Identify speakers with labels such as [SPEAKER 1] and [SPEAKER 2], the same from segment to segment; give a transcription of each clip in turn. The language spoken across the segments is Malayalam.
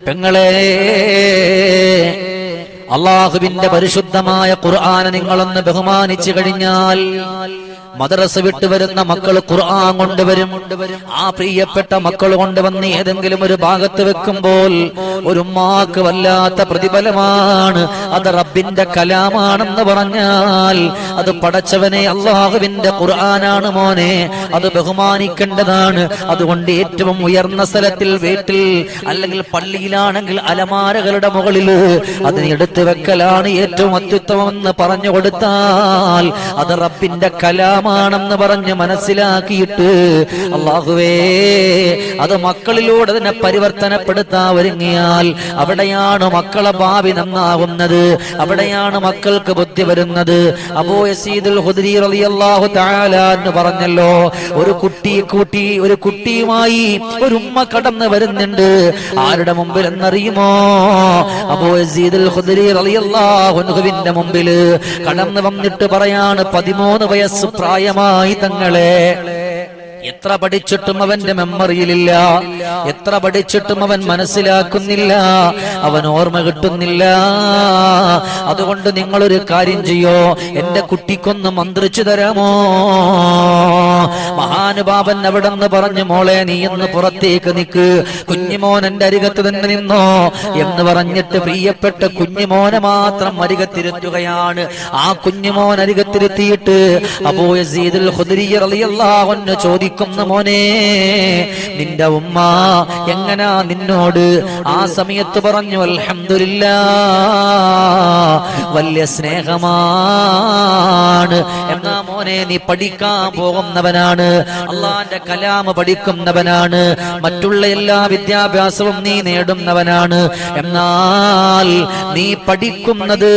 [SPEAKER 1] പെങ്ങളെ, അല്ലാഹുവിന്റെ പരിശുദ്ധമായ ഖുർആൻ നിങ്ങളൊന്ന് ബഹുമാനിച്ചു കഴിഞ്ഞാൽ മദ്രസ വിട്ട് വരുന്ന മക്കൾ ഖുർആൻ കൊണ്ടുവരും. ആ പ്രിയപ്പെട്ട മക്കൾ കൊണ്ടുവന്ന് ഏതെങ്കിലും ഒരു ഭാഗത്ത് വെക്കുമ്പോൾ ഒരു ഉമ്മാക്ക് വല്ലാത്ത പ്രതിഫലമാണ്. അത് റബ്ബിന്റെ കലാമാണെന്ന് പറഞ്ഞാൽ അത് പടച്ചവനെ അല്ലാഹുവിന്റെ ഖുർആനാണ് മോനെ, അത് ബഹുമാനിക്കേണ്ടതാണ്. അതുകൊണ്ട് ഏറ്റവും ഉയർന്ന സ്ഥലത്തിൽ വീട്ടിൽ അല്ലെങ്കിൽ പള്ളിയിലാണെങ്കിൽ അലമാരകളുടെ മുകളിൽ അതിന് എടുത്തു വെക്കലാണ് ഏറ്റവും അത്യുത്തമമെന്ന് പറഞ്ഞു കൊടുത്താൽ അത് റബ്ബിന്റെ കലാമാണെന്ന് പറഞ്ഞ് മനസ്സിലാക്കിയിട്ട് അല്ലാഹുവേ അത് മക്കളിലൂടെ അതിനെ പരിവർത്തനപ്പെടുത്താൻ ഒരുങ്ങിയാൽ അവിടെയാണ് മക്കളെ ഭാവി നന്നാകുന്നത്, അവിടെയാണ് മക്കൾക്ക് ബുദ്ധി വരുന്നത്. അബൂ യസീദുൽ ഖുദ്രി റളിയല്ലാഹു തആല എന്ന് പറഞ്ഞല്ലോ, ഒരു കുട്ടിയുമായി ഒരു ഉമ്മ കടന്നു വരുന്നുണ്ട്. ആരുടെ മുമ്പിൽ എന്നറിയുമോ? അബൂ യസീദുൽ ഖുദ്രി റളിയല്ലാഹു അൻഹുവിന്റെ മുമ്പിൽ കടന്നു വന്നിട്ട് പറയാണ്, 13 വയസ്സ് പ്രായമായി തങ്ങളെ. എത്ര പഠിച്ചിട്ടും അവന്റെ മെമ്മറിയിലില്ല, എത്ര പഠിച്ചിട്ടും അവൻ മനസ്സിലാക്കുന്നില്ല, അവൻ ഓർമ്മ കിട്ടുന്നില്ല. അതുകൊണ്ട് നിങ്ങളൊരു കാര്യം ചെയ്യോ, എന്റെ കുട്ടിക്കൊന്ന് മന്ത്രിച്ചു തരാമോ? മഹാനുഭാവൻ അവിടെ നിന്ന് പറഞ്ഞു, മോളെ നീ എന്ന് പുറത്തേക്ക് നിക്ക്, കുഞ്ഞുമോൻ എന്റെ അരികത്ത് തന്നെ നിന്നോ എന്ന് പറഞ്ഞിട്ട് പ്രിയപ്പെട്ട കുഞ്ഞുമോനെ മാത്രം അരികത്തിരുത്തുകയാണ്. ആ കുഞ്ഞുമോൻ അരികത്തിരുത്തിയിട്ട് അബൂ യസീദുൽ ഖുദ്രി റളിയല്ലാഹു അൻഹു ചോദിക്കുന്നു, മോനെ നിന്റെ ഉമ്മ എങ്ങനാ നിന്നോട്? ആ സമയത്ത് പറഞ്ഞു, അൽഹംദുലില്ലാഹ്, വലിയ സ്നേഹമാണ്. എന്നാ മോനെ നീ പഠിക്കാൻ പോകുന്നവനാണ്, അള്ളാന്റെ കലാമ് പഠിക്കുന്നവനാണ്, മറ്റുള്ള എല്ലാ വിദ്യാഭ്യാസവും നീ നേടുന്നവനാണ്. എന്നാൽ നീ പഠിക്കുന്നത്,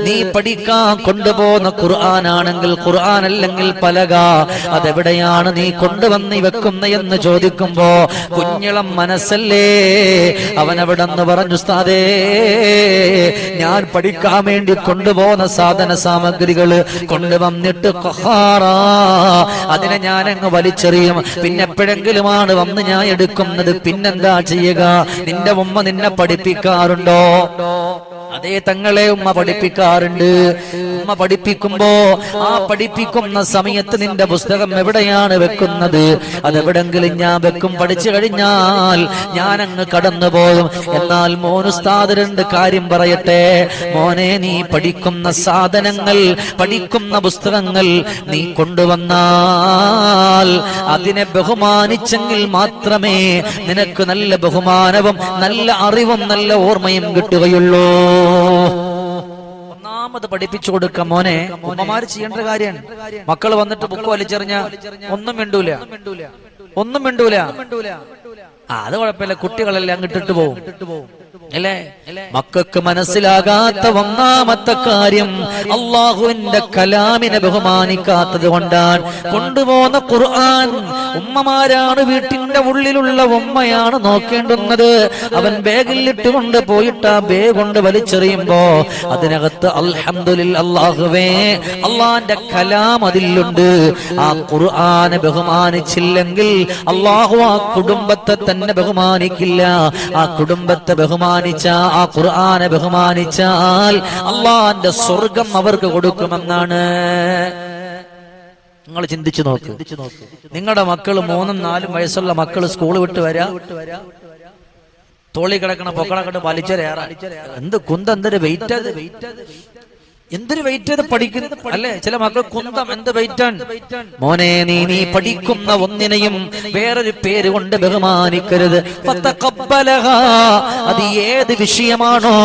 [SPEAKER 1] നീ പഠിക്കാൻ കൊണ്ടുപോകുന്ന ഖുർആനാണെങ്കിൽ ഖുർആൻ അല്ലെങ്കിൽ പലക, അതെവിടെയാണ് നീ കൊണ്ടുവന്ന് വെക്കുന്ന എന്ന് ചോദിക്കുമ്പോ കുഞ്ഞിളം മനസ്സല്ലേ അവനവിടെ നിന്ന് പറഞ്ഞു, ഉസ്താദേ ഞാൻ പഠിക്കാൻ വേണ്ടി കൊണ്ടുപോകുന്ന സാധന സാമഗ്രികൾ കൊണ്ടുവന്നിട്ട് അതിനെ ഞാൻ അങ്ങ് വലിച്ചെറിയും, പിന്നെ എപ്പോഴെങ്കിലുമാണ് വന്ന് ഞാൻ എടുക്കുന്നത്. പിന്നെന്താ ചെയ്യുക? നിന്റെ ഉമ്മ നിന്നെ പഠിപ്പിക്കാറുണ്ടോ? അതേ തങ്ങളെ, ഉമ്മ പഠിപ്പിക്കാറുണ്ട്. ഉമ്മ പഠിപ്പിക്കുമ്പോ ആ പഠിപ്പിക്കുന്ന സമയത്ത് നിന്റെ പുസ്തകം എവിടെയാണ് വെക്കുന്നത്? അതെവിടെങ്കിലും ഞാൻ വെക്കും, പഠിച്ചു കഴിഞ്ഞാൽ ഞാൻ അങ്ങ് കടന്നു പോകും. എന്നാൽ മോനുസ്താദ് 2 കാര്യം പറയട്ടെ. മോനെ, നീ പഠിക്കുന്ന സാധനങ്ങൾ, പഠിക്കുന്ന പുസ്തകങ്ങൾ നീ കൊണ്ടുവന്നാൽ അതിനെ ബഹുമാനിച്ചെങ്കിൽ മാത്രമേ നിനക്ക് നല്ല ബഹുമാനവും നല്ല അറിവും നല്ല ഓർമ്മയും കിട്ടുകയുള്ളൂ. ഒന്നാമത് പഠിപ്പിച്ചു കൊടുക്ക മോനെ. ഉമ്മമാര് ചെയ്യേണ്ട കാര്യമാണ്. മക്കൾ വന്നിട്ട് ബുക്ക് വലിച്ചെറിഞ്ഞ ഒന്നും മിണ്ടൂല. അത് കുഴപ്പമില്ല, കുട്ടികളെല്ലാം അങ്ങിട്ടിട്ട് പോകും അല്ലേ? മക്കൾക്ക് മനസ്സിലാകാത്ത ഒന്നാമത്തെ കാര്യം അള്ളാഹുവിന്റെ കലാമിനെ ബഹുമാനിക്കാത്തത് കൊണ്ടാണ്. കൊണ്ടുപോകുന്ന ഖുർആൻ ഉമ്മമാരാണ്, വീട്ടിന്റെ ഉള്ളിലുള്ള ഉമ്മയാണ് നോക്കേണ്ടുന്നത്. അവൻ ബാഗിൽ ഇട്ടുകൊണ്ട് പോയിട്ട് ആ ബാഗ് കൊണ്ട് വലിച്ചെറിയുമ്പോ അതിനകത്ത് അൽഹംദുലില്ലാഹ്, അല്ലാഹുവേ അള്ളാന്റെ കലാം അതിലുണ്ട്. ആ ഖുർആനെ ബഹുമാനിച്ചില്ലെങ്കിൽ അള്ളാഹു ആ കുടുംബത്തെ തന്നെ ബഹുമാനിക്കില്ല. ആ കുടുംബത്തെ ബഹുമാനിച്ച, ആ ഖുർആനെ ബഹുമാനിച്ചാൽ അള്ളാന്റെ സ്വർഗം അവർക്ക് കൊടുക്കുമെന്നാണ്. നിങ്ങൾ ചിന്തിച്ചു നോക്ക്. നിങ്ങളുടെ മക്കൾ 3ഉം 4ഉം വയസ്സുള്ള മക്കൾ സ്കൂൾ വിട്ട് വരാ, തോളി കിടക്കണ പൊക്കണക്കെട്ട് വലിച്ചേറാ. എന്ത് കുന്തം, എന്തൊരു വെയിറ്റ്, എന്തൊരു വെയിറ്റ് അത് പഠിക്കുന്നു അല്ലെ? ചില മക്കൾ കുന്തം എന്ത് വെയിറ്റാണ്. മോനെ, നീ പഠിക്കുന്ന ഒന്നിനെയും വേറൊരു പേര് കൊണ്ട് ബഹുമാനിക്കരുത്. അത് ഏത് വിഷയമാണോ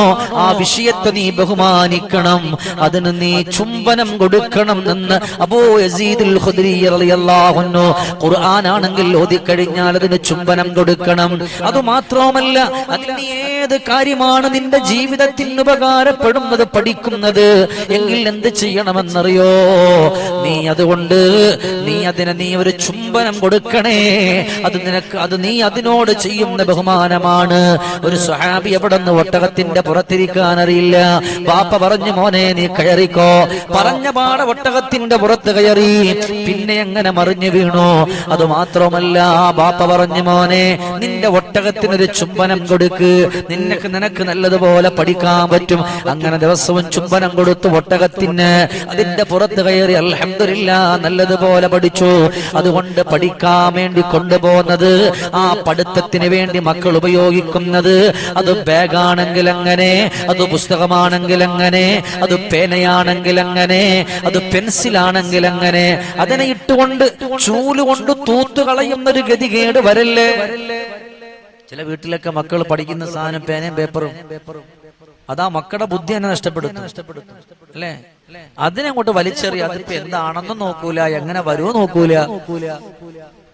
[SPEAKER 1] ആ വിഷയത്തെ നീ ബഹുമാനിക്കണം, അതിന് നീ ചുംബനം കൊടുക്കണം എന്ന് അബൂ യസീദുൽ ഖുദ്രി റളിയല്ലാഹു അൻഹു ഖുർആനാണെങ്കിൽ ഓതിക്കഴിഞ്ഞാൽ അതിന് ചുംബനം കൊടുക്കണം. അതുമാത്രവുമല്ല, അതിന് ഏത് കാര്യമാണ് നിന്റെ ജീവിതത്തിന് ഉപകാരപ്പെടുന്നത് പഠിക്കുന്നത് എങ്കിൽ എന്ത് ചെയ്യണമെന്നറിയോ? അതുകൊണ്ട് നീ ഒരു ചുംബനം കൊടുക്കണേ. നീ അതിനോട് ചെയ്യുന്ന ബഹുമാനമാണ്. ഒരു സ്വഹാബി അവിടെ നിന്ന് ഒട്ടകത്തിന്റെ പുറത്തിരിക്കാൻ അറിയില്ല. ബാപ്പ പറഞ്ഞു, മോനെ നീ കയറിക്കോ. പറഞ്ഞ പാടെ ഒട്ടകത്തിന്റെ പുറത്ത് കയറി. പിന്നെ എങ്ങനെ മറിഞ്ഞു വീണു. അത് മാത്രമല്ല, ബാപ്പ പറഞ്ഞു, മോനെ നിന്റെ ഒട്ടകത്തിനൊരു ചുംബനം കൊടുക്ക്. നിനക്ക് നല്ലതുപോലെ പഠിക്കാൻ പറ്റും. അങ്ങനെ ദിവസവും ചുംബനം കൊടുത്തു ഒട്ടകത്തിന് അതിന്റെ പുറത്ത് കയറി അൽഹംദുലില്ലാഹ് നല്ലതുപോലെ പഠിച്ചു. അതുകൊണ്ട് പഠിക്കാൻ വേണ്ടി കൊണ്ടുപോകുന്നത്, ആ പഠിത്തത്തിന് വേണ്ടി മക്കൾ ഉപയോഗിക്കുന്നത്, അത് ബാഗാണെങ്കിൽ അങ്ങനെ, അത് പുസ്തകമാണെങ്കിൽ അങ്ങനെ, അത് പേനയാണെങ്കിൽ അങ്ങനെ, അത് പെൻസിലാണെങ്കിൽ അങ്ങനെ, അതിനെ ഇട്ടുകൊണ്ട് ചൂലുകൊണ്ട് തൂത്തു കളയുന്നൊരു ഗതികേട് വരല്ലേ. ചില വീട്ടിലൊക്കെ മക്കൾ പഠിക്കുന്ന സാധനം പേനയും പേപ്പറും, അതാ മക്കളുടെ ബുദ്ധി തന്നെ നഷ്ടപ്പെടുത്തും അല്ലേ. അതിനങ്ങോട്ട് വലിച്ചെറിയ, അതിപ്പോ എന്താണെന്നും നോക്കൂല, എങ്ങനെ വരുമോ നോക്കൂല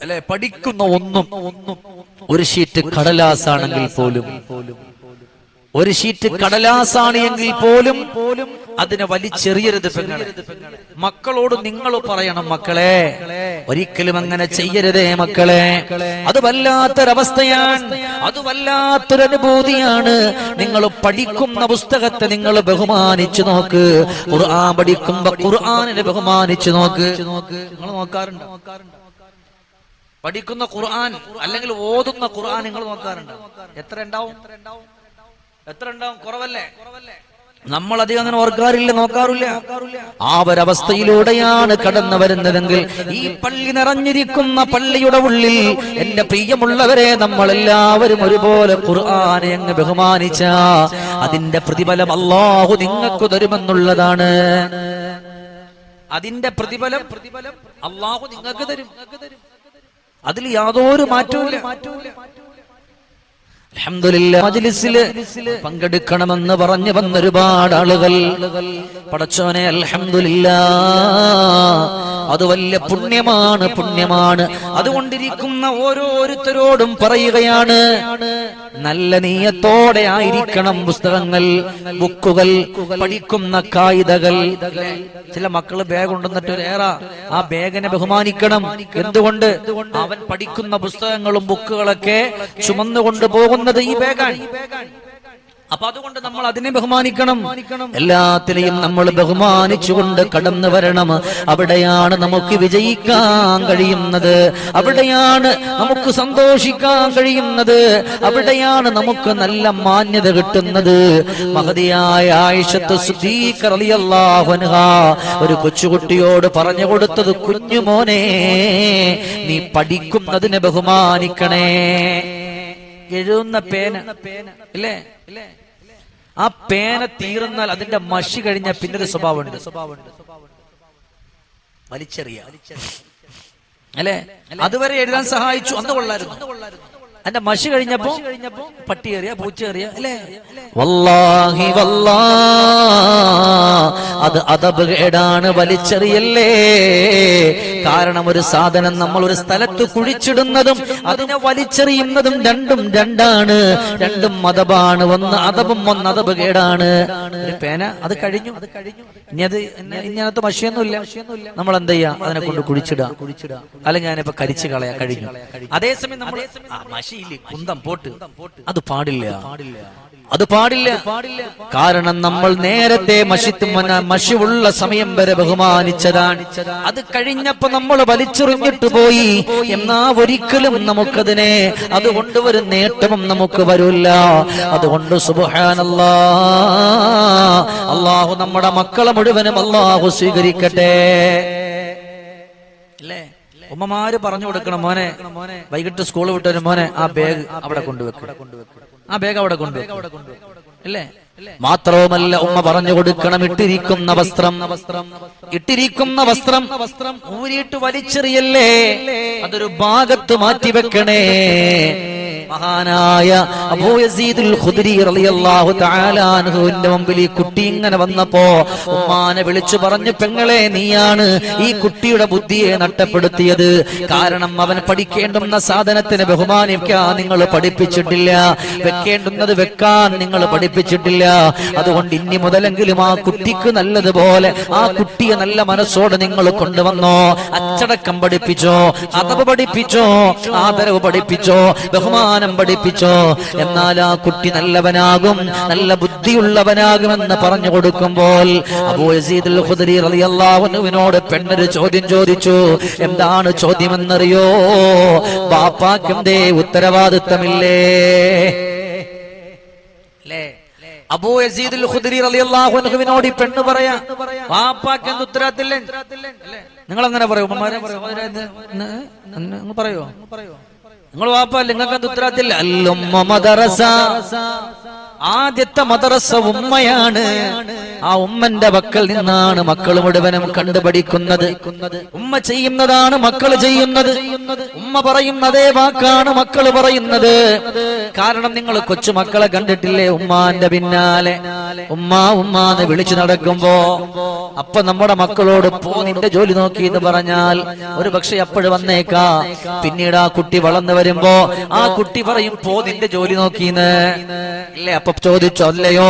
[SPEAKER 1] അല്ലെ. പഠിക്കുന്ന ഒന്നും ഒരു ഷീറ്റ് കടലാസാണെങ്കിൽ പോലും, ഒരു ഷീറ്റ് കടലാസാണ് എങ്കിൽ പോലും അതിനെ വലിച്ചെറിയരുത് പെങ്ങളെ. മക്കളോട് നിങ്ങൾ പറയണം, മക്കളെ ഒരിക്കലും അങ്ങനെ ചെയ്യരുതേ മക്കളെ. അത് വല്ലാത്തൊരവസ്ഥയാണ്, അത് വല്ലാത്തൊരനുഭൂതിയാണ്. നിങ്ങൾ പഠിക്കുന്ന പുസ്തകത്തെ നിങ്ങൾ ബഹുമാനിച്ചു നോക്ക്. ഖുർആൻ പഠിക്കുമ്പോ ഖുർആനിനെ ബഹുമാനിച്ചു നോക്ക്. നിങ്ങൾ നോക്കാറുണ്ടോ? പഠിക്കുന്ന ഖുർആൻ അല്ലെങ്കിൽ ഓതുന്ന ഖുർആൻ നിങ്ങൾ നോക്കാറുണ്ടോ? എത്ര ഉണ്ടാവും? കുറവല്ലേ? നമ്മൾ അധികം അങ്ങനെ ഓർക്കാറില്ല, നോക്കാറില്ല. ആ ഒരവസ്ഥയിലൂടെയാണ് കടന്നു വരുന്നതെങ്കിൽ ഈ പള്ളി നിറഞ്ഞിരിക്കുന്ന പള്ളിയുടെ ഉള്ളിൽ എന്റെ പ്രിയമുള്ളവരെ, നമ്മളെല്ലാവരും ഒരുപോലെ ഖുർആനെ അങ്ങ് ബഹുമാനിച്ച അതിന്റെ പ്രതിഫലം അല്ലാഹു നിങ്ങൾക്ക് തരുമെന്നുള്ളതാണ്. അതിന്റെ പ്രതിഫലം അല്ലാഹു നിങ്ങൾക്ക് തരും. അതിൽ യാതൊരു മാറ്റവും. അൽഹംദുലില്ലാഹ് മജ്‌ലിസിൽ പങ്കെടുക്കണമെന്ന് പറഞ്ഞു വന്ന ഒരുപാട് ആളുകൾ, പടച്ചോനെ അൽഹംദുലില്ലാഹ്, അത് വലിയ പുണ്യമാണ്. അതുകൊണ്ടിരിക്കുന്ന ഓരോരുത്തരോടും പറയുകയാണ്, നല്ല നീയത്തോടെ ആയിരിക്കണം പുസ്തകങ്ങൾ, ബുക്കുകൾ, പഠിക്കുന്ന കായികകൾ. ചില മക്കള് ബാഗ് കൊണ്ടുവന്നിട്ട് ആ ബാഗിനെ ബഹുമാനിക്കണം. എന്തുകൊണ്ട്? അവൻ പഠിക്കുന്ന പുസ്തകങ്ങളും ബുക്കുകളൊക്കെ ചുമന്നുകൊണ്ട് പോകുന്നത് ഈ ബാഗാണ്. അപ്പൊ അതുകൊണ്ട് നമ്മൾ അതിനെ ബഹുമാനിക്കണം. എല്ലാത്തിനെയും നമ്മൾ ബഹുമാനിച്ചുകൊണ്ട് കടന്നു വരണം. അവിടെയാണ് നമുക്ക് വിജയിക്കാൻ കഴിയുന്നത്, അവിടെയാണ് നമുക്ക് സന്തോഷിക്കാൻ കഴിയുന്നത്, അവിടെയാണ് നമുക്ക് നല്ല മാന്യത കിട്ടുന്നത്. മഹദിയായ ആയിഷത്ത് സിദ്ദീഖ റളിയല്ലാഹു അൻഹാ ഒരു കൊച്ചുകുട്ടിയോട് പറഞ്ഞു കൊടുത്തത്, കുഞ്ഞുമോനെ നീ പഠിക്കുന്നതിനെ ബഹുമാനിക്കണേ. എഴുതുന്ന പേന ഇല്ലേ, ആ പേന തീർന്നാൽ അതിന്റെ മഷി കഴിഞ്ഞ പിന്നൊരു സ്വഭാവമുണ്ട്, വലിച്ചെറിയ അല്ലെ. അതുവരെ എഴുതാൻ സഹായിച്ചു, അന്ന് കൊള്ളായിരുന്നു. അതിന്റെ മഷി കഴിഞ്ഞപ്പോ പട്ടിയേറിയ പൂച്ചേറിയ അല്ലേ. വല്ലാഹി അത് അദബ് കേടാണ്, വലിച്ചെറിയല്ലേ. കാരണം ഒരു സാധനം നമ്മൾ ഒരു സ്ഥലത്ത് കുഴിച്ചിടുന്നതും അതിനെ വലിച്ചെറിയുന്നതും രണ്ടാണ്, രണ്ടും അദബാണ്. ഒന്ന് അദബും ഒന്ന് അദബ് കേടാണ്. ഒരു പേന അത് കഴിഞ്ഞു, ഇനി അതിനകത്ത് മഷിയൊന്നുമില്ല, നമ്മൾ എന്ത് ചെയ്യാ, അതിനെ കൊണ്ട് കുഴിച്ചിടുക, അല്ലെങ്കിൽ ഞാനിപ്പോ കരിച്ചു കളയാ, കഴിഞ്ഞു. അതേസമയം നമ്മൾ മഷിയില്ലേ, കുന്തം പോട്ട്, അത് പാടില്ല. കാരണം നമ്മൾ നേരത്തെ മഷിയുള്ള സമയം വരെ ബഹുമാനിച്ചതാണ്. അത് കഴിഞ്ഞപ്പോ നമ്മൾ വലിച്ചെറിഞ്ഞിട്ട് പോയി. എന്നാ ഒരിക്കലും നമുക്കതിനെ അതുകൊണ്ട് ഒരു നേട്ടവും നമുക്ക് വരില്ല. അതുകൊണ്ട് സുബ്ഹാനല്ലാഹ്, അല്ലാഹു നമ്മുടെ മക്കളെ മുഴുവനും അല്ലാഹു സ്വീകരിക്കട്ടെ. അല്ലേ, ഉമ്മമാര് പറഞ്ഞു കൊടുക്കണം, മോനെ വൈകിട്ട് സ്കൂൾ വിട്ടൊരു മോനെ ആ ബാഗ് അവിടെ കൊണ്ടുവെക്കും, ആ ബാഗ് അവിടെ കൊണ്ടുവെക്കും അല്ലേ. മാത്രവുമല്ല ഉമ്മ പറഞ്ഞു കൊടുക്കണം, ഇട്ടിരിക്കുന്ന വസ്ത്രം ഊരിയിട്ട് വലിച്ചെറിയല്ലേ, അതൊരു ഭാഗത്ത് മാറ്റിവെക്കണേ. മഹാനായ അബൂ യസീദുൽ ഖുദ്രി റളിയല്ലാഹു തആല അൻഹുവിന്റെ മുമ്പിൽ ഈ കുട്ടി ഇങ്ങനെ വന്നപ്പോ ഉമ്മാനെ വിളിച്ചു പറഞ്ഞു, പെങ്ങളെ നീയാണ് ഈ കുട്ടിയുടെ ബുദ്ധിയെ നഷ്ടപ്പെടുത്തിയത്. കാരണം അവൻ പഠിക്കേണ്ടുന്ന സാധനത്തിനെ ബഹുമാനിക്കാൻ നിങ്ങൾ പഠിപ്പിച്ചിട്ടില്ല, വെക്കേണ്ടുന്നത് വെക്കാൻ നിങ്ങൾ പഠിപ്പിച്ചിട്ടില്ല. അതുകൊണ്ട് ഇനി മുതലെങ്കിലും ആ കുട്ടിക്ക് നല്ലതുപോലെ, ആ കുട്ടിയെ നല്ല മനസ്സോടെ നിങ്ങൾ കൊണ്ടുവന്നോ. അച്ചടക്കം പഠിപ്പിച്ചോ, അദബ് പഠിപ്പിച്ചോ, ആദരവ് പഠിപ്പിച്ചോ, ബഹുമാനം പഠിപ്പിച്ചോ. എന്നാൽ ആ കുട്ടി നല്ലവനാകും, നല്ല ബുദ്ധിയുള്ളവനാകുമെന്ന് പറഞ്ഞു കൊടുക്കുമ്പോൾ അബൂ യസീദുൽ ഖുദ്രി റളിയല്ലാഹു അൻഹുവിനോട് പെണ്ണൊരു ചോദ്യം ചോദിച്ചു. എന്താണ് ചോദ്യമെന്നറിയോ? ബാപ്പാക്കെന്തേ ഉത്തരവാദിത്തമില്ലേ? അല്ലേ? അബൂ യസീദുൽ ഖുദരി റളിയല്ലാഹു അൻഹുവിനോട് ഈ പെണ്ണ് പറയാ, വാപ്പാക്ക് എന്ത് ഉത്തരവാദിത്തമില്ലേ? നിങ്ങൾ അങ്ങനെ പറയോ ഉമ്മമാരെ? നിങ്ങൾ പറയോ? നിങ്ങൾ വാപ്പ നിങ്ങൾക്ക് എന്ത് ഉത്തരവാദിത്തമില്ല? അല്ലുമ്മ മദ്റസ, ആദ്യത്തെ മദ്റസ ഉമ്മയാണ്. ആ ഉമ്മന്റെ പക്കൽ നിന്നാണ് മക്കൾ മുഴുവനും കണ്ടുപഠിക്കുന്നത്. ഉമ്മ ചെയ്യുന്നതാണ് മക്കൾ ചെയ്യുന്നത്. ഉമ്മ പറയുന്ന അതേ വാക്കാണ് മക്കൾ പറയുന്നത്. കാരണം നിങ്ങൾ കൊച്ചുമക്കളെ കണ്ടിട്ടില്ലേ ഉമ്മാന്റെ പിന്നാലെ ഉമ്മ ഉമ്മാന്ന് വിളിച്ചു നടക്കുമ്പോ? അപ്പൊ നമ്മുടെ മക്കളോട് പോ നിന്റെ ജോലി നോക്കി എന്ന് പറഞ്ഞാൽ ഒരു പക്ഷെ അപ്പോഴും വന്നേക്കാ. പിന്നീട് ആ കുട്ടി വളർന്നു വരുമ്പോ ആ കുട്ടി പറയും പോ നിന്റെ ജോലി നോക്കിന്ന് ഇല്ലേ? അപ്പൊ ചോദിച്ചോ അല്ലയോ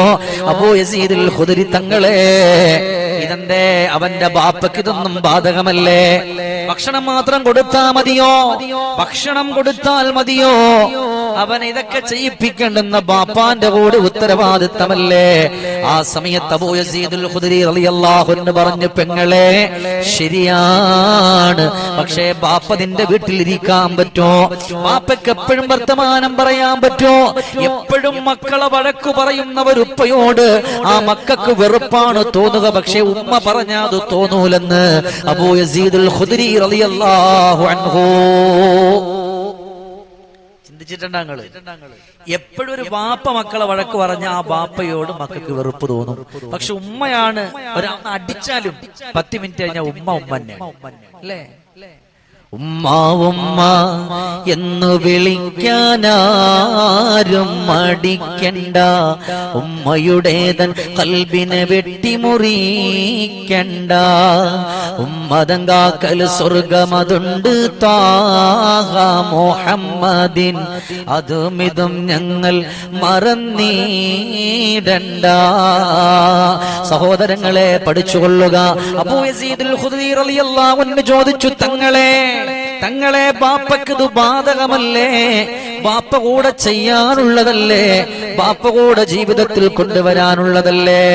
[SPEAKER 1] അബൂ യസീദുൽ ഖുദരി തങ്ങളെ, ഇതെന്തേ അവന്റെ ബാപ്പക്ക് ഇതൊന്നും ബാധകമല്ലേ? ഭക്ഷണം മാത്രം കൊടുത്താൽ മതിയോ? ഭക്ഷണം കൊടുത്താൽ മതിയോ? അവൻ ഇതൊക്കെ ചെയ്യിപ്പിക്കേണ്ടെന്ന ബാപ്പാന്റെ കൂടെ ഉത്തരവാദിത്തമല്ലേ? ആ സമയത്ത് അബൂ യസീദുൽ ഖുദരി റളിയല്ലാഹു അൻഹു പറഞ്ഞു, പെങ്ങളെ ശരിയാണ്, പക്ഷേ ബാപ്പ നിന്റെ വീട്ടിലിരിക്കാൻ പറ്റോ? ബാപ്പയ്ക്ക് എപ്പോഴും വർത്തമാനം പറയാൻ പറ്റോ? എപ്പോഴും മക്കളെ വഴക്കു പറയുന്നവരുപ്പയോട് ആ മക്കൾക്ക് വെറുപ്പാണ് തോന്നുക, പക്ഷേ ഉമ്മ പറഞ്ഞാ അത് തോന്നൂലെന്ന് അബൂ യസീദുൽ ഖുദരി റളിയല്ലാഹു അൻഹു ചിന്തിച്ചിട്ടുണ്ടാങ്ങള്. എപ്പോഴും ഒരു ബാപ്പ മക്കളെ വഴക്ക് പറഞ്ഞ ആ ബാപ്പയോട് മക്കൾക്ക് വെറുപ്പ് തോന്നും. പക്ഷെ ഉമ്മയാണ് ഒരാൾ അടിച്ചാലും 10 മിനിറ്റ് കഴിഞ്ഞാൽ ഉമ്മ തന്നെ അല്ലേ? ഉമ്മ ഉമ്മ എന്ന് വിളിക്കാനാരും മടിക്കണ്ട, ഉമ്മയുടേതൻ കൽബിനെ വെട്ടിമുറിക്കണ്ട, ഉമ്മതൻ കാക്കൽ സ്വർഗമതുണ്ട് ത്വാഹ മുഹമ്മദിൻ, അതുമിതും ഞങ്ങൾ മറന്നീടണ്ട. സഹോദരങ്ങളെ പഠിച്ചുകൊള്ളുക. അബൂ യസീദുൽ ഖുദരി റളിയല്ലാഹു അൻഹു ചോദിച്ചു, തങ്ങളെ ബാപ്പക്ക് ഇത് ബാധകമല്ലേ? ബാപ്പ കൂടെ ചെയ്യാനുള്ളതല്ലേ? ബാപ്പ കൂടെ ജീവിതത്തിൽ കൊണ്ടുവരാനുള്ളതല്ലേ?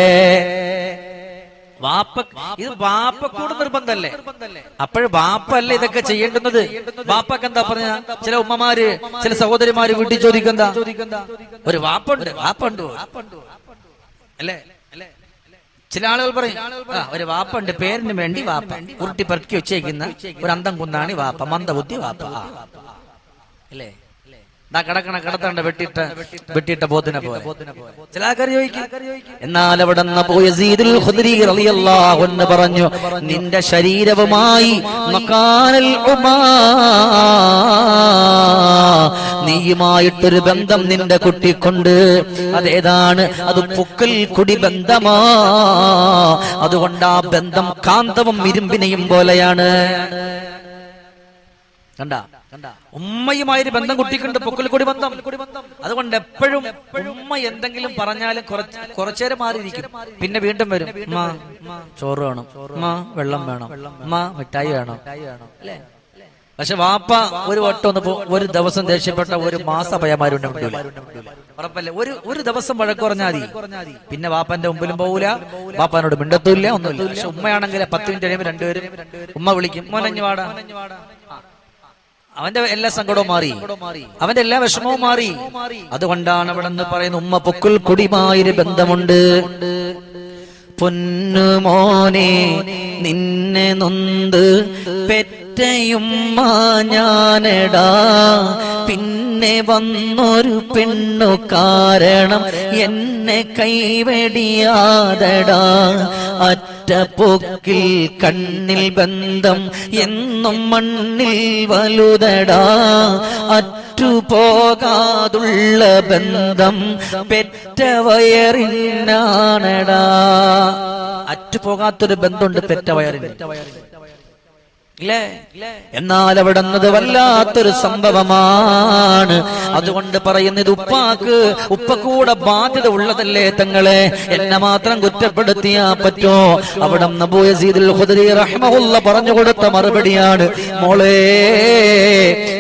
[SPEAKER 1] ഇത് ബാപ്പക്കൂടെ നിർബന്ധല്ലേ? അപ്പോഴും ബാപ്പല്ലേ ഇതൊക്കെ ചെയ്യേണ്ടുന്നത്? ബാപ്പക്ക് എന്താ പറഞ്ഞ? ചില ഉമ്മമാര് ചില സഹോദരിമാര് വീട്ടിൽ ചോദിക്കണ്ട, ഒരു വാപ്പുണ്ട് അല്ലേ? ചില ആളുകൾ പറയും ഒരു വാപ്പുണ്ട്, പേരിന് വേണ്ടി വാപ്പ, ഉരുട്ടി പെറുക്കി വെച്ചേക്കുന്ന ഒരു അന്തം കുന്നാണി വാപ്പ, മന്ദബുദ്ധി വാപ്പ അല്ലേ? കടത്തണ്ട വെട്ടിയിട്ട പോത്തിനെ പോലെ ചില ആൾക്കാർ ചോദിക്കും. എന്നാൽ അവിടെ അബൂ യസീദുൽ ഖുദരി റളിയല്ലാഹു അൻഹു പറഞ്ഞു, നിന്റെ ശരീരവുമായി മക്കാനൽ ഉമാ, നീയുമായിട്ടൊരു ബന്ധം നിന്റെ കുട്ടിക്കൊണ്ട്. അതേതാണ്? അത് പുക്കൽ കുടി ബന്ധമാ. അതുകൊണ്ട് ആ ബന്ധം കാന്തവും ഇരുമ്പിനെയും പോലെയാണ്. കണ്ട ഉമ്മയുമായൊരു ബന്ധം കുട്ടിക്കുണ്ട്, പൊക്കൽ കൂടി ബന്ധം. അതുകൊണ്ട് എപ്പോഴും ഉമ്മ എന്തെങ്കിലും പറഞ്ഞാലും കുറച്ചേരം മാറിയിരിക്കും, പിന്നെ വീണ്ടും വരും. ഉമ്മ ചോറ് വേണം, ഉമ്മ വെള്ളം വേണം, ഉമ്മ മിഠായി വേണം അല്ലേ? പക്ഷെ വാപ്പ ഒരു വട്ടം ഒന്ന് ഒരു ദിവസം ദേഷ്യപ്പെട്ട ഒരു മാസ പയ്യന്മാരുണ്ട് ഉറപ്പല്ലേ? ഒരു ദിവസം വഴക്ക് പറഞ്ഞാൽ മതി, പിന്നെ വാപ്പന്റെ മുമ്പിലും പോകൂല, വാപ്പാനോട് മിണ്ടത്തുമില്ല, ഒന്നുമില്ല. പക്ഷെ ഉമ്മയാണെങ്കിൽ 10 മിനിറ്റ് കഴിയുമ്പോൾ രണ്ടുപേരും ഉമ്മ വിളിക്കും, മോനഞ്ഞു വാടാ. അവന്റെ എല്ലാ സങ്കടവും മാറി, അവന്റെ എല്ലാ വിഷമവും മാറി. അതുകൊണ്ടാണ് അവിടെ നിന്ന് പറയുന്നത് ഉമ്മ പൊക്കുൽ കുടിമായൊരു ബന്ധമുണ്ട്. പൊന്നുമോനെ നിന്നെ നൊന്ത് പെറ്റയുമ്മ ഞാനെടാ, പിന്നെ വന്നൊരു പെണ്ണു കാരണം എന്നെ കൈവെടിയാതടാ, അറ്റപ്പൊക്കിൽ കണ്ണിൽ ബന്ധം എന്നും മണ്ണിൽ വലുതടാ, അറ്റുപോകാതുള്ള ബന്ധം പെറ്റ വയറിനാണടാ. അറ്റുപോകാത്തൊരു ബന്ധമുണ്ട് പെറ്റ വയറിന് ഇല്ലേ? എന്നാൽ അവിടെ നിന്നത് വല്ലാത്തൊരു സംഭവമാണ്. അതുകൊണ്ട് പറയുന്നത് ഉപ്പക്കൂടെ ബാധ്യത ഉള്ളതല്ലേ തങ്ങളെ? എന്നെ മാത്രം കുറ്റപ്പെടുത്തിയാ പറ്റോ? അവിടെ അബൂ യസീദുൽ ഖുദരി റഹിമഹുല്ലാഹ് പറഞ്ഞു കൊടുത്ത മറുപടിയാണ്, മോളെ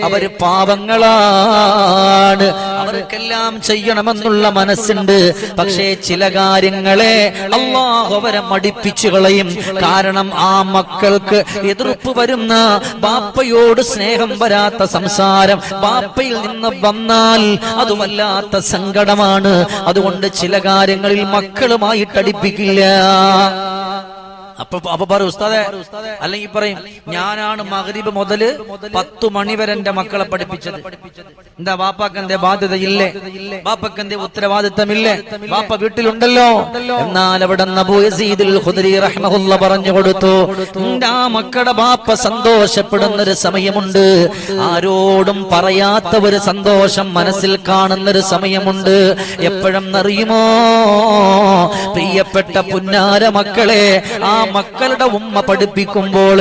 [SPEAKER 1] അവര് പാവങ്ങളാണ്, അവർക്കെല്ലാം ചെയ്യണമെന്നുള്ള മനസ്സുണ്ട്. പക്ഷേ ചില കാര്യങ്ങളെ അല്ലാഹു അവരെ മടിപ്പിച്ചു കളയും. കാരണം ആ മക്കൾക്ക് എതിർപ്പ് വരുന്ന, ബാപ്പയോട് സ്നേഹം വരാത്ത സംസാരം ബാപ്പയിൽ നിന്ന് വന്നാൽ അത് വല്ലാത്ത സങ്കടമാണ്. അതുകൊണ്ട് ചില കാര്യങ്ങളിൽ മക്കളുമായിട്ട് അടുപ്പിക്കില്ല. അപ്പൊ പറയും ഉസ്താദെ, അല്ലെങ്കിൽ പറയും ഞാനാണ് മഗ്രിബ് മുതല് 10 മണി വരെ എന്റെ മക്കളെ പഠിപ്പിച്ചത്. എന്താ ബാപ്പാക്ക് എന്തേ ബാധ്യതയില്ലേ? ബാപ്പക്ക് എന്തേ ഉത്തരവാദിത്തമില്ലേ? ബാപ്പ വീട്ടിലുണ്ടല്ലോ. എന്നാൽ അവിടെ അബൂ യസീദുൽ ഖുദരി റഹ്മഹുല്ല പറഞ്ഞു കൊടുത്തു, എന്റെ ആ മക്കളുടെ ബാപ്പ സന്തോഷപ്പെടുന്ന ഒരു സമയമുണ്ട്, ആരോടും പറയാത്ത ഒരു സന്തോഷം മനസ്സിൽ കാണുന്ന ഒരു സമയമുണ്ട്. എപ്പോഴെന്നറിയുമോ? പ്രിയപ്പെട്ട പുന്നാര മക്കളെ, ആ മക്കളുടെ ഉമ്മ പഠിപ്പിക്കുമ്പോൾ,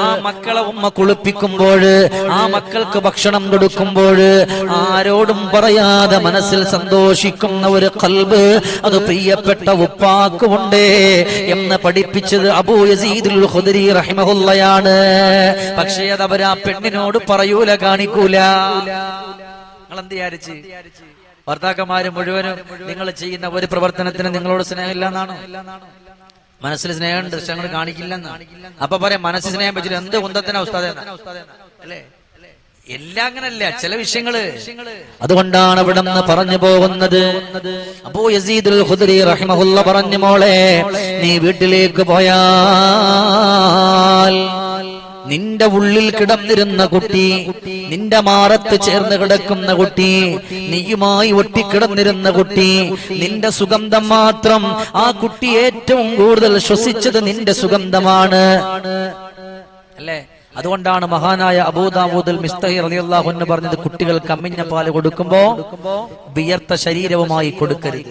[SPEAKER 1] ആ മക്കളെ ഉമ്മ കുളിപ്പിക്കുമ്പോൾ, ആ മക്കൾക്ക് ഭക്ഷണം കൊടുക്കുമ്പോൾ ആരോടും പറയാതെ മനസ്സിൽ സന്തോഷിക്കുന്ന ഒരു ഖൽബ് അത് പ്രിയപ്പെട്ട ഉപ്പാക്കുമുണ്ടേ എന്ന് പഠിപ്പിച്ചത് അബൂ യസീദുൽ ഖുദരി റഹിമഹുല്ലയാണ്. പക്ഷേ അത് അവർ ആ പെണ്ണിനോട് പറയൂല, കാണിക്കൂല. നിങ്ങൾ എന്ത് വിചാരിച്ച്? ഭർത്താക്കന്മാര് മുഴുവനും നിങ്ങൾ ചെയ്യുന്ന ഒരു പ്രവർത്തനത്തിന് നിങ്ങളോട് സ്നേഹമില്ല എന്നാണോ? മനസ്സിൽ സ്നേഹമുണ്ട്, പക്ഷെ ഞങ്ങൾ കാണിക്കില്ലെന്നാണ്. അപ്പൊ പറയാം മനസ്സിൽ സ്നേഹം വെച്ചിട്ട് എന്ത് കുന്തത്തിനാ ഉസ്താദേ അല്ലേ? എല്ലാം അങ്ങനല്ല, ചില വിഷയങ്ങള്. അതുകൊണ്ടാണ് ഇവിടെ നിന്ന് പറഞ്ഞു പോകുന്നത്. അബൂ യസീദുൽ ഖുദരി റഹിമഹുല്ല പറഞ്ഞു, മോളെ നീ വീട്ടിലേക്ക് പോയാൽ നിന്റെ ഉള്ളിൽ കിടന്നിരുന്ന കുട്ടി, നിന്റെ മാറത്ത് ചേർന്ന് കിടക്കുന്ന കുട്ടി, നീയുമായി ഒട്ടിക്കിടന്നിരുന്ന കുട്ടി, നിന്റെ സുഗന്ധം മാത്രം, ആ കുട്ടി ഏറ്റവും കൂടുതൽ ശ്വസിച്ചത് നിന്റെ സുഗന്ധമാണ് അല്ലേ? അതുകൊണ്ടാണ് മഹാനായ അബൂ ദാവൂദുൽ മിസ്തഹി റളിയല്ലാഹു അൻഹു പറഞ്ഞത്, കുട്ടികൾക്ക് അമ്മിഞ്ഞ പാല് കൊടുക്കുമ്പോ വിയർത്ത ശരീരവുമായി കൊടുക്കരുത്.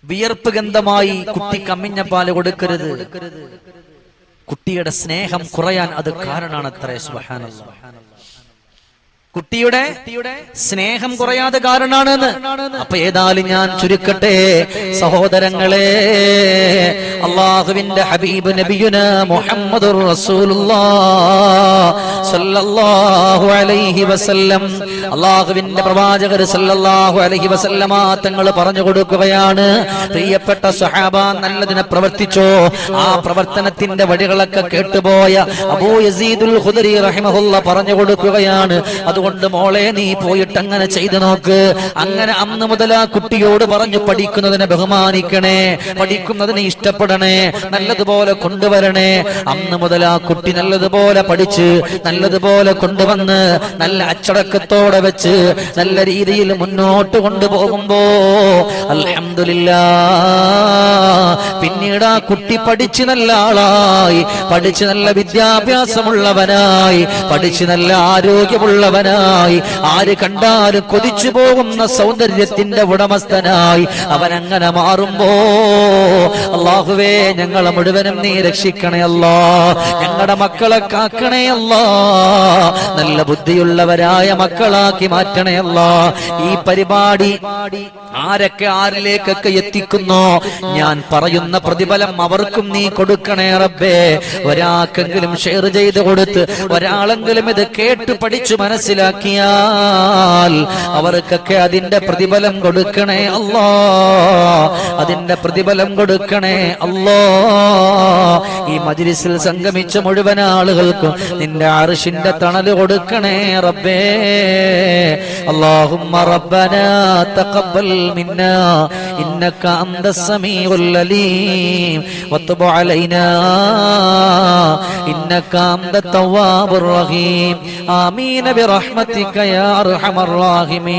[SPEAKER 1] വിയർപ്പ് ഗന്ധമായി കുട്ടിക്ക് അമ്മിഞ്ഞ പാല് കൊടുക്കരുത്. കുട്ടിയുടെ സ്നേഹം കുറയാൻ അത് കാരണമാണ് അത്രേ. സുബ്ഹാനല്ലാഹ്, കുട്ടിയുടെ സ്നേഹം കുറയാതെ കാരണാണെന്ന്. അപ്പൊ ഏതായാലും ഞാൻ ചുരുക്കട്ടെ സഹോദരങ്ങളെ, അല്ലാഹുവിന്റെ ഹബീബ് നബിയുന മുഹമ്മദുർ റസൂലുള്ളാഹ് സല്ലല്ലാഹു അലൈഹി വസല്ലം, അല്ലാഹുവിന്റെ പ്രവാചകർ സല്ലല്ലാഹു അലൈഹി വസല്ലമ തങ്ങൾ പറഞ്ഞു കൊടുക്കുകയാണ്, പ്രിയപ്പെട്ട സ്വഹാബ നല്ലതിനെ പ്രവർത്തിച്ചോ. ആ പ്രവർത്തനത്തിന്റെ വഴികളൊക്കെ കേട്ടുപോയ അബൂ യസീദുൽ ഖുദരി റഹിമഹുല്ല പറഞ്ഞു കൊടുക്കുകയാണ്, അതുകൊണ്ട് മോളെ നീ പോയിട്ട് അങ്ങനെ ചെയ്തു നോക്ക്. അങ്ങനെ അന്ന് മുതൽ ആ കുട്ടിയോട് പറഞ്ഞു, പഠിക്കുന്നതിനെ ബഹുമാനിക്കണേ, പഠിക്കുന്നതിനെ ഇഷ്ടപ്പെടണേ, നല്ലതുപോലെ കൊണ്ടുവരണേ. അന്ന് മുതൽ ആ കുട്ടി നല്ലതുപോലെ പഠിച്ച് നല്ലതുപോലെ കൊണ്ടുവന്ന് നല്ല അച്ചടക്കത്തോടെ വെച്ച് നല്ല രീതിയിൽ മുന്നോട്ട് കൊണ്ടുപോകുമ്പോ അൽഹംദുലില്ലാഹ് പിന്നീട് ആ കുട്ടി പഠിച്ച് നല്ല ആളായി, പഠിച്ച് നല്ല വിദ്യാഭ്യാസമുള്ളവനായി, പഠിച്ച് നല്ല ആരോഗ്യമുള്ളവനായി, ആര് കണ്ടാലും കൊതിച്ചു പോകുന്ന സൗന്ദര്യത്തിന്റെ ഉടമസ്ഥനായി അവനങ്ങനെ മാറുമ്പോ അല്ലാഹുവേ ഞങ്ങളെ മുഴുവനും നീ രക്ഷിക്കണേ അല്ലാ, ഞങ്ങളുടെ മക്കളെ കാക്കണേ അല്ലാ, നല്ല ബുദ്ധിയുള്ളവരായ മക്കളാക്കി മാറ്റണേ അല്ലാ. ഈ പരിപാടി ആരൊക്കെ ആരിലേക്കൊക്കെ എത്തിക്കുന്നോ ഞാൻ പറയുന്ന പ്രതിഫലം അവർക്കും നീ കൊടുക്കണേ റബ്ബേ. ഒരാൾക്കെങ്കിലും ഷെയർ ചെയ്ത് കൊടുത്ത് ഒരാളെങ്കിലും ഇത് കേട്ട് പഠിച്ചു മനസ്സിലാക്കിയാൽ അവർക്കൊക്കെ അതിന്റെ പ്രതിഫലം കൊടുക്കണേ അല്ലാ, അതിന്റെ പ്രതിഫലം കൊടുക്കണേ അല്ലാ. ഈ മജ്ലിസിൽ സംഗമിച്ച മുഴുവൻ ആളുകൾക്കും നിന്റെ അർശിന്റെ തണൽ കൊടുക്കണേ റബ്ബേ. അല്ലാഹുമ്മ റബ്ബനാ തഖബ്ബൽ മിന്നാ ഇന്നക അൻതസ് സമീഉൽ അലീം വതുബ് അലൈനാ ഇന്നക അൻതത് തവ്വാബുർ റഹീം. ആമീൻ ബിറഹ്മതിക യാ അർഹമർ റഹീമീൻ.